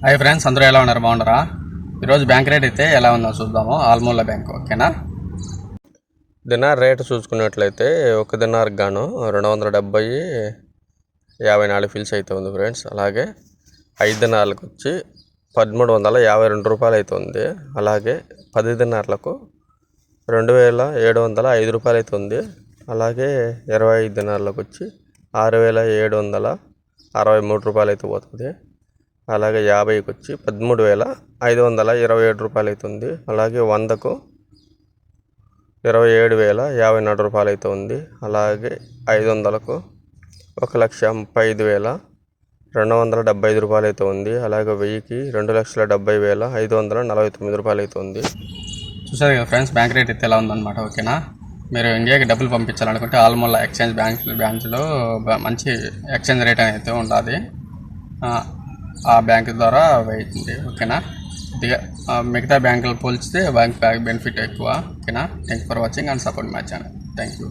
Hi friends, అందరూ ఎలా ఉన్నారు? బాగున్నారా? ఈరోజు బ్యాంక్ రేట్ అయితే ఎలా ఉందో చూద్దాము. ఆల్మూల బ్యాంక్, ఓకేనా? దినార్ రేటు చూసుకున్నట్లయితే ఒక దినార్కి గాను 270.54 ఫిల్స్ అయితే ఉంది ఫ్రెండ్స్. అలాగే 5 దినార్లకు వచ్చి 1352 రూపాయలు అయితే ఉంది. అలాగే 10 దినార్లకు 2705 రూపాయలు అయితే ఉంది. అలాగే 25 దినార్లకు వచ్చి 6763 రూపాయలు అయితే పోతుంది. అలాగే 50కి వచ్చి 13,527 రూపాయలు అవుతుంది. అలాగే 100కు 27,054 రూపాయలు అయితే ఉంది. అలాగే 500కు 1,35,275 రూపాయలు అయితే ఉంది. అలాగే 1000కి 2,70,549 రూపాయలు అయితే ఉంది. చూసారు కదా ఫ్రెండ్స్, బ్యాంక్ రేట్ అయితే ఎలా ఉందన్నమాట, ఓకేనా? మీరు ఇండియాకి డబ్బులు పంపించాలనుకుంటే ఆల్మూల ఎక్స్చేంజ్ బ్రాంచ్లో మంచి ఎక్స్చేంజ్ రేట్ అయితే ఉంటుంది. ఆ బ్యాంక్ ద్వారా అవుతుంది, ఓకేనా? కొద్దిగా మిగతా బ్యాంకులు పోల్చితే బ్యాంక్ బెనిఫిట్ ఎక్కువ, ఓకేనా? Thank for watching and support my channel. Thank you.